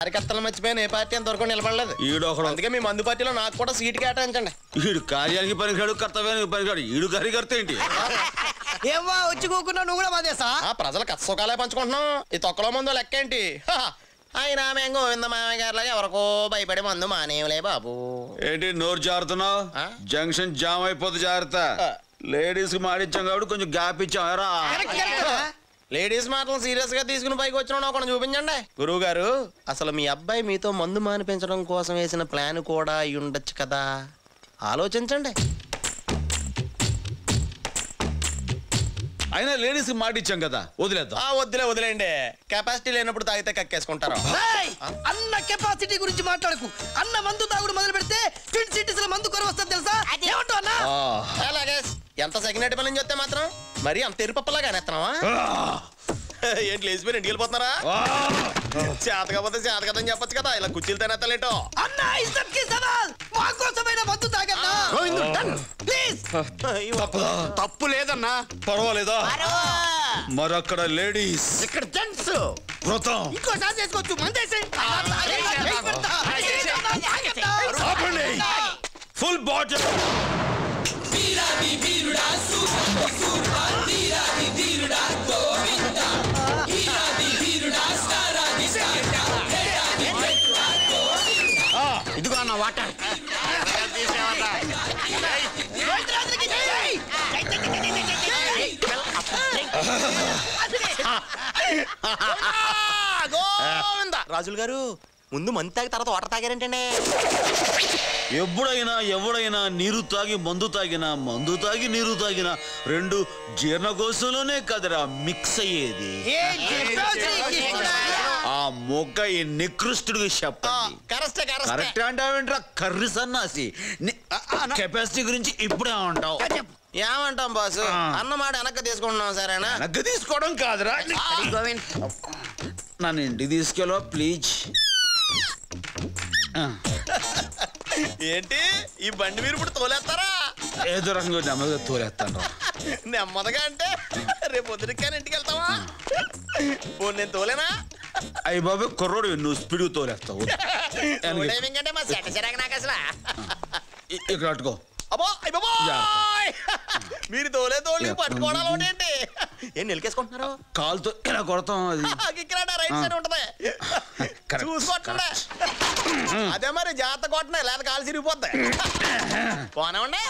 కార్యకర్తలు మర్చిపోయిన ఏ పార్టీ అంతవరకు నిలబడలేదు. అందుకే మీ మందు పార్టీలో నాకు కూడా సీటు కేటాయించండి. ఈడు కార్యానికి పనికిరాడు, కర్తవ్యానికి పనికిరాడు. ఈడు కార్యకర్త ఏంటి? ఏమో వచ్చి కూకున్నా నువ్వు కూడా మాదేసా? ప్రజల కష్టసుఖాలే పంచుకుంటున్నాం. ఈ తొక్కలో మందు లెక్క ఏంటి? అయినా మేము గోవింద మామయ్య గారిలాగా ఎవరికో భయపడి మందు మానేయలే బాబు. ఏంటి నోరు జారుతున్నావు? జంక్షన్ జామ్ అయిపోతే జాగ్రత్త. లేడీస్ కి మాడిచ్చాం కాబట్టి కొంచెం గ్యాప్ ఇచ్చారా? లేడీస్ మాటలు సీరియస్ గా తీసుకుని పైకి వచ్చిన ఒకటి చూపించండి. గురువు గారు, అసలు మీ అబ్బాయి మీతో మందు మానిపించడం కోసం వేసిన ప్లాన్ కూడా అయి ఉండొచ్చు కదా, ఆలోచించండి. అయినా లేడీస్ కి మాటిచ్చాం కదా, వదిలేద్దాం. వదిలేండి. కెపాసిటీ లేనప్పుడు తాగితే కక్కేసుకుంటారు. అన్న కెపాసిటీ గురించి మాట్లాడకు. అన్న మందు తాగుడు మొదలు పెడితే ట్విన్ సిటీస్ లో మందు కొర వస్తుంది తెలుసా? అలాగే ఎంత సెకండ్ పని చెప్తే మాత్రం మరి అంత ఎరుపప్పలాగా అనేస్తున్నావా? ఏంటి లేచిపోయి ఇంటికి వెళ్ళిపోతున్నారా? చేత కాకపోతే చేత కదని చెప్పొచ్చు కదా, ఇలా కుర్చీలు తినేతలేటో. తప్పు లేదన్నా. పర్వాలేదా? మరక్కడ లేడీస్, ఇక్కడ జెంట్స్. వ్రతం ఇంకోసారి చేసుకోవచ్చు. Full bottle. ఇదిగో అన్న వాటర్. రాజులు గారు, ముందు మందు తాగి తర్వాత వాటర్ తాగారంటండి. ఎవడైనా నీరు తాగి మందు తాగినా, మందు తాగి నీరు తాగినా రెండు జీర్ణకోశంలోనే కదరా మిక్స్ అయ్యేది. ఆ మొక్క ఈ నికృష్టుడికి చెప్పండి. కరెక్ట్ అంటావేంట్రా కర్రీ సన్నాసి? కెపాసిటీ గురించి ఇప్పుడే ఉంటావు. ఏమంటాం బాసు? అన్నమాట వెనక్కి తీసుకుంటున్నాం. సరేనా? వెనక్కి తీసుకోవడం కాదురా, నన్ను ఇంటికి తీసుకెళ్ళో ప్లీజ్. ఏంటి ఈ బండి మీరు ఇప్పుడు తోలేస్తారా? ఏదో రకంగా నెమ్మదిగా తోలేస్తాను. నెమ్మదిగా అంటే రేపు పొద్దున ఇంటికి వెళ్తావా? నేను తోలేనా? అయ్యి బాబు కుర్రోడు, నువ్వు స్పీడ్ తోలేస్తావు. ఇక్కడ అట్టుకో. మీరు తోలే తోలి పట్టుకోవడం ఏంటి? ఏం నిలికేసుకుంటున్నారు? కాలుతో ఇలా కొడతాం. అది రైట్ సైడ్ ఉంటది, చూసుకోండి. అదే మరి జాగ్రత్త కొట్టినా, లేదా కాలు చిరిగిపోద్ది. పోనండి.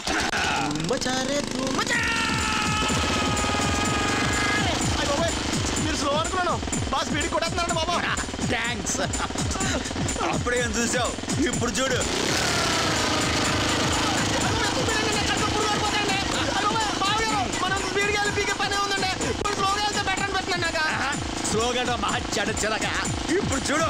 మీరు స్లో అనుకున్నాను, బాగా స్పీడ్ కొట్టేస్తున్నారండి బాబా. థ్యాంక్స్. అప్పుడేం చూసావు, ఇప్పుడు చూడు. స్లోగా మహా చెడగా. ఇప్పుడు చూడు.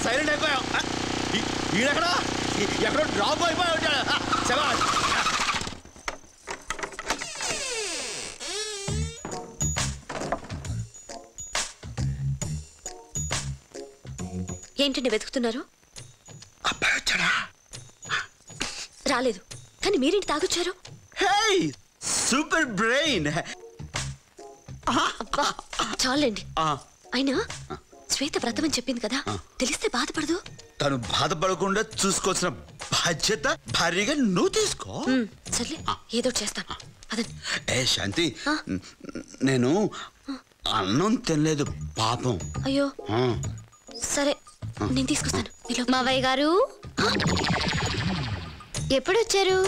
సైలెంట్ అయిపోయాం. ఈడెక్కడా ఎక్కడో డ్రాప్ అయిపోయి ఉంటాడు. శభాష్. ఏంటండి వెతుకుతున్నారు? అబ్బాయి వచ్చాడా? రాలేదు. కానీ మీరేంటి తాగొచ్చారు? హే సూపర్ బ్రెయిన్. అబ్బా చాలండి. అయినా శ్వేత వ్రతం అని చెప్పింది కదా, తెలిస్తే బాధపడదు. తను బాధపడకుండా చూసుకోవాల్సిన బాధ్యత భారీగా నువ్వు తీసుకో. సర్లే ఏదో చేస్తాను. అదండి. ఏ శాంతి, నేను అన్నం తినలేదు పాపం. అయ్యో సరే నేను తీసుకొస్తాను. మావయ్య గారు ఎప్పుడు వచ్చారు?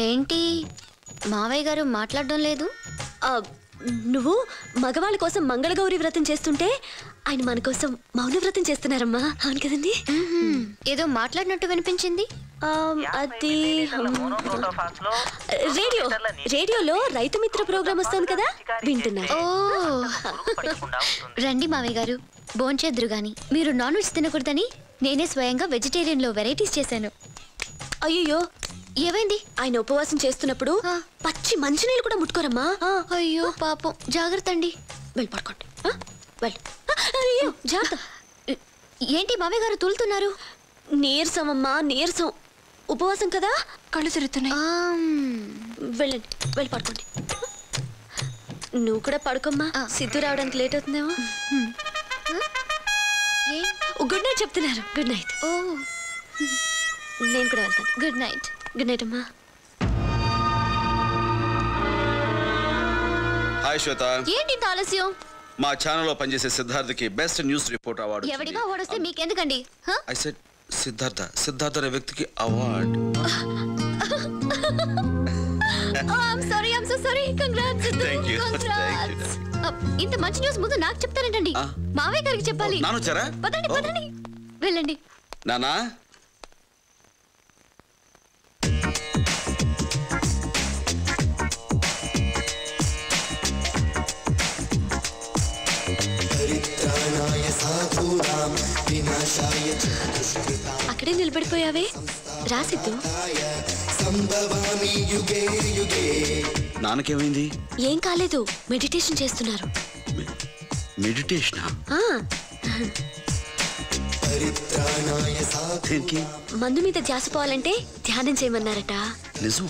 ఏంటి మావయ్య గారు మాట్లాడడం లేదు? నువ్వు మగవాళ్ళ కోసం మంగళగౌరి వ్రతం చేస్తుంటే ఆయన మన కోసం మౌన వ్రతం చేస్తున్నారమ్మా. అవును కదండి? ఏదో వినిపించింది. అది రేడియోలో రైతు మిత్ర ప్రోగ్రామ్ వస్తుంది కదా, వింటున్నా. ఓ రండి మావయ్య గారు, భోంచేద్దురు గాని. మీరు నాన్ వెజ్ తినకూడదని నేనే స్వయంగా వెజిటేరియన్ లో వెరైటీస్ చేశాను. అయ్యో ఏమైంది? ఆయన ఉపవాసం చేస్తున్నప్పుడు పచ్చి మంచినీళ్ళు కూడా ముట్టుకోరమ్మా. అయ్యో పాపం. జాగ్రత్త అండి. వెళ్ళి పడుకోండి. అయ్యో జాగ్రత్త. ఏంటి మావయ్య గారు తూలుతున్నారు? నీరసం అమ్మా, నీరసం. ఉపవాసం కదా, కళ్ళు తిరుగుతున్నాయి. వెళ్ళండి, వెళ్ళి పడుకోండి. నువ్వు కూడా పడుకోమ్మా. సిద్ధు రావడానికి లేట్ అవుతుందేమో. గుడ్ నైట్ చెప్తున్నారు. Good night. ఓ నేను కూడా వెళ్తాను. Good night. గుడ్ నైట్ అమ్మా. హాయ్ శ్వేత. ఏంటి ఆలస్యం? మా ఛానల్లో పనిచేసే సిద్ధార్థకి బెస్ట్ న్యూస్ రిపోర్ట్ అవార్డు. ఎవడిగా అవార్డు వస్తే మీకెందుకండి? ఐ సెడ్ సిద్ధార్థ అనే వ్యక్తికి award. I'm so sorry. Congrats. Thank you. Congrats. ఇంత మంచి న్యూస్ ముందు నాకు చెప్తారేంటండి? మావయ్య గారికి చెప్పాలి. నాన్న వచ్చారా? పదండి వెళ్ళండి. నానా అక్కడే నిలబడిపోయావే. రాసిద్దు. నాన్నకేమైంది? ఏం కాలేదు, మెడిటేషన్ చేస్తున్నారు. మెడిటేషనా? మందు మీద ధ్యాస పోవాలంటే ధ్యానం చేయమన్నారట. నిజం?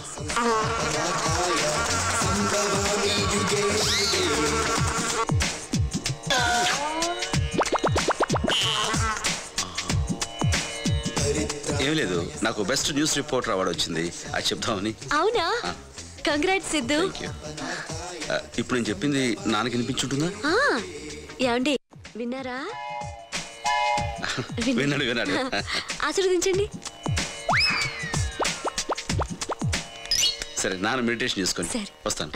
ఏం లేదు, నాకు బెస్ట్ న్యూస్ రిపోర్టర్ అవార్డు వచ్చింది, అది చెప్తామని. అవునా? కంగ్రాట్స్ సిద్ధు. ఇప్పుడు నేను చెప్పింది నాన్నకి వినిపించుంటుందా? ఏమండి విన్నారా? విన్నాడు. ఆశీర్వదించండి. సరే, నాన్న మెడిటేషన్ చేసుకొని వస్తాను.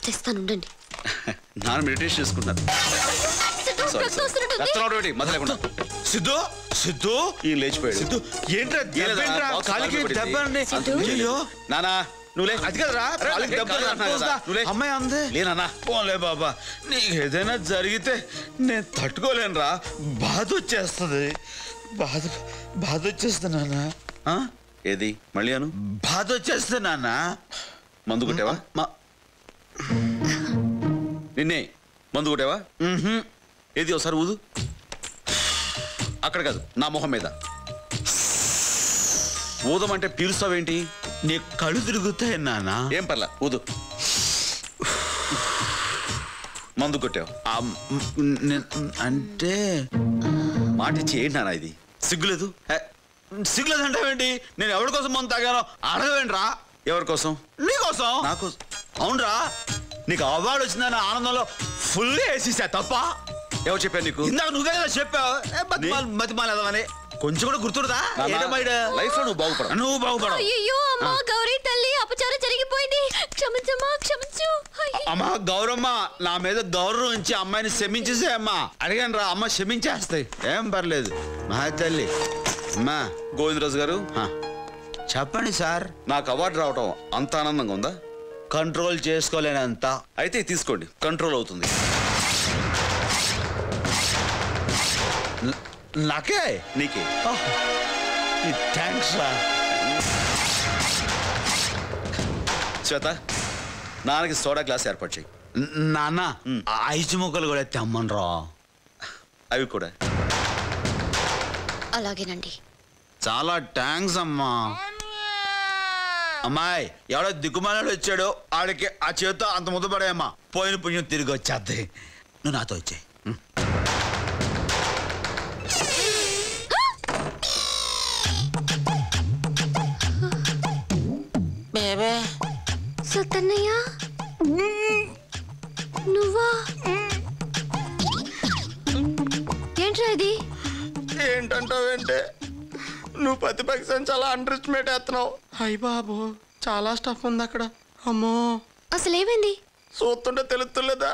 తెస్తాను ఉండండి. నాన్న మెడిటేషన్ చేసుకుంటున్నారు. మొదలేకుండా సిద్ధు సిద్ధు ఈ లేచిపోయాడు. సిద్ధు ఏంట్రా కాలికి దెబ్బ? నానా నువ్వులే. అది కదరా అమ్మాయి అందే. లేనా పోలే బాబా, నీకు ఏదైనా జరిగితే నేను తట్టుకోలేనురా. బాధ వచ్చేస్తుంది. బాధ వచ్చేస్తా నాన్న. ఏది మళ్ళీ అను? బాధ వచ్చేస్తా నాన్న. మందు కొట్టావా? నిన్నే మందు కొట్టావా? ఏది ఒకసారి ఊదు. అక్కడ కాదు, నా మొహం మీద. ఊదమంటే పీలుస్తావేంటి? నీ కళ్ళు తిరుగుతాయి నాన్న. ఏం పర్లా, ఊదు. మందు కొట్టావు అంటే మాట ఇచ్చి ఏంటి నాన్న ఇది? సిగ్గులేదు? సిగ్గులేదంటావేంటి? నేను ఎవరి కోసం మందు తాగానో అడగవేంట్రా? ఎవరి కోసం? నీకోసం. నాకు? అవునరా, నీకు అవార్డు వచ్చిందని ఆనందంలో ఫుల్గా వేసేసా. తప్ప ఎవరు చెప్పాను నీకు? ఇందాక నువ్వే కదా చెప్పావు మతిమాలేదని. కొంచెం కూడా గుర్తురుదా? లైఫ్ లో నువ్వు బాగుపడ. నువ్వు బాగుపడవు. అయ్యో అమ్మా గౌరీ తల్లి, అపచారం జరిగిపోయింది. క్షమించమ్మా, క్షమించు. అమ్మా గౌరమ్మ, నా మీద గౌరవం ఇచ్చి అమ్మాయిని క్షమించేసే అమ్మా. అడిగాను రా, అమ్మ క్షమించేస్తాయి, ఏం పర్లేదు. మా తల్లి. అమ్మా గోవిందరాజు గారు, చెప్పండి సార్. నాకు అవార్డు రావటం అంత ఆనందంగా ఉందా? కంట్రోల్ చేసుకోలేనంత. అయితే తీసుకోండి, కంట్రోల్ అవుతుంది. నాకే? నీకే. థ్యాంక్స్ రా. శ్వేత, నాన్నకి సోడా గ్లాస్ ఏర్పాటు చేయి. నాన్న ఐదు ముక్కలు కూడా తెమ్మనరా. అవి కూడా. అలాగేనండి. చాలా థ్యాంక్స్ అమ్మా. అమ్మాయి ఎవడో దిక్కుమాలాడు వచ్చాడో ఆడికి ఆ చేతితో అంత ముద్ద పడాయమ్మా. పోయిన పుణ్యం తిరిగి వచ్చేద్ది. నువ్వు నాతో వచ్చాయి. సత్తన్నయ్య నువ్వా? ఏంట్రా ఇది? ఏంటంటావేంటే నువ్వు ప్రతిపక్షం చాలా అండర్ ఎస్టిమేట్ వేస్తున్నావు. అయ్య బాబు చాలా స్టఫ్ ఉంది అక్కడ. అమ్మో అసలు ఏమైంది? చూస్తుంటే తెలుస్తుందా?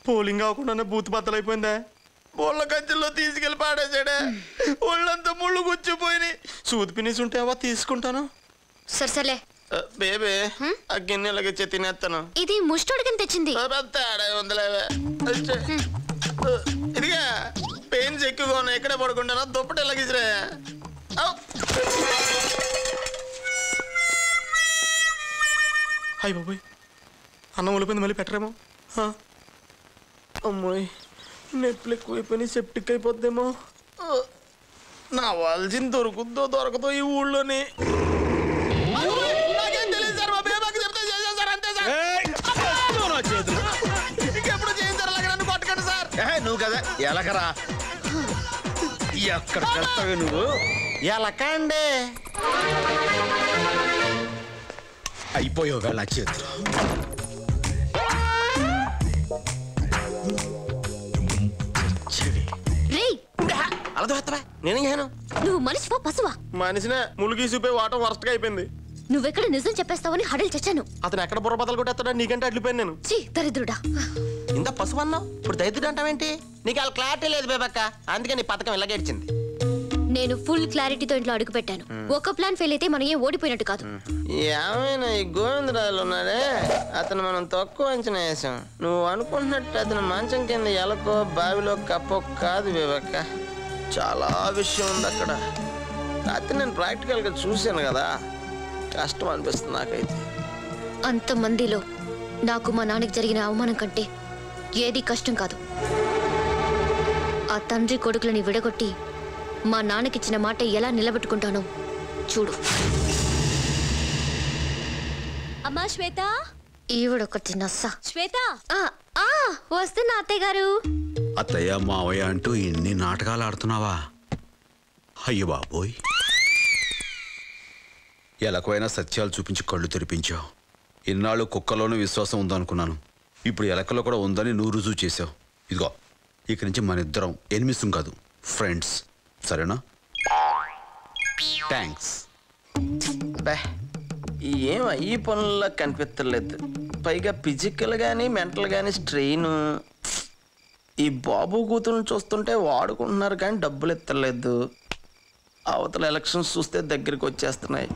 పోలింగ్ అవ్వకుండానే బూత్ బద్దలైపోయిందా? బోళ్ళ గజ్జల్లో తీసుకెళ్ళి పాడేసాడే. ఒళ్ళంతా ముళ్ళు గుచ్చిపోయి సూది పినిసి ఉంటే అవా తీసుకుంటాను. సర్సలే బేబే ఆ గిన్నెలకి తినేస్తాను. ఇది ముష్టోడికి తెచ్చింది. తేడా ఉందిలేవే. ఇదిగా పెయిన్స్ ఎక్కువగా ఉన్నాయి. ఎక్కడే పడుకుంటానా? దుప్పటి ఎలాగిసిరా. అయ్య బాబోయ్, అన్నం ఉలిపోయింది, మళ్ళీ పెట్టరేమో. అమ్మోయ్, నొప్పులు ఎక్కువైపోయినాయి, సెప్టిక్ అయిపోద్దేమో. నా వాల్సింది దొరుకుద్దో దొరకదో ఈ ఊళ్ళోని. ఇంకెప్పుడు చేయించారు నన్ను కొట్టకండి సార్. నువ్వు కదా ఎలకరా. ఎక్కడ కడతావు నువ్వు? ఎలకండి అయిపోయావు వేళ చేతులు. అలా దోస్తావా? నేనేం చేయను. నువ్వు మనిషివా పశువా? మనిషినే ములిగి చూపే వాటం వరస్ట్ గా అయిపోయింది. నువ్వెక్కడ నిజం చెప్పేస్తావని హడలు చచ్చాను. అతను ఎక్కడ బుర్ర బద్దలు కొట్టేస్తాడా? నీకంటే అడ్లిపోయాను నేను. చీ దరిద్రుడా. ఇంత పశువు అన్నావు, ఇప్పుడు దరిద్రుడు అంటావేంటి? నీకు అలా క్లారిటీ లేదు బేబక్క, అందుకే నీ పథకం ఇలా గడిచింది. నేను ఫుల్ క్లారిటీతో ఇంట్లో అడుగు పెట్టాను. ఒక ప్లాన్ ఫెయిల్ అయితే మనం ఏం ఓడిపోయినట్టు కాదు. ఏమైనా ఈ గోవిందరాజులు ఉన్నాడే, అతను మనం తక్కువ అంచనా వేసాం. నువ్వు అనుకుంటున్నట్టు అతను మంచం కింద ఎలకో బావిలో కప్పో కాదు బేబక్క. చాలా విషయం ఉంది అక్కడ. రాత్రి నేను ప్రాక్టికల్గా చూశాను కదా, కష్టం అనిపిస్తుంది నాకైతే. అంతమందిలో నాకు మా నాన్నకి జరిగిన అవమానం కంటే ఏది కష్టం కాదు. ఆ తండ్రి కొడుకులని విడగొట్టి మా నాన్నకిచ్చిన మాట ఎలా నిలబెట్టుకుంటానో చూడు. అమ్మా శ్వేత. ఈవిడొకటి నస్స. శ్వేత వస్తున్నా అత్తయ్య గారు. అత్తయ్య మావయ్య అంటూ ఇన్ని నాటకాలు ఆడుతున్నావా? అయ్య బాబోయ్, ఎలకైనా సత్యాలు చూపించి కళ్ళు తెరిపించావు. ఇన్నాళ్ళు కుక్కలోనూ విశ్వాసం ఉందనుకున్నాను. ఇప్పుడు ఎలకలో కూడా ఉందని నువ్వు రుజువు చేసావు. ఇదిగో ఇక్కడి నుంచి మన ఇద్దరం ఎనిమిసం కాదు, ఫ్రెండ్స్. సరేనా? థ్యాంక్స్. ఏం ఈ పనుల్లో కనిపించలేదు. పైగా ఫిజికల్ గానీ మెంటల్ గానీ స్ట్రెయిన్. ఈ బాబు కూతురుని చూస్తుంటే వాడుకుంటున్నారు కానీ డబ్బులు ఎత్తలేదు. అవతల ఎలక్షన్స్ చూస్తే దగ్గరికి వచ్చేస్తున్నాయి.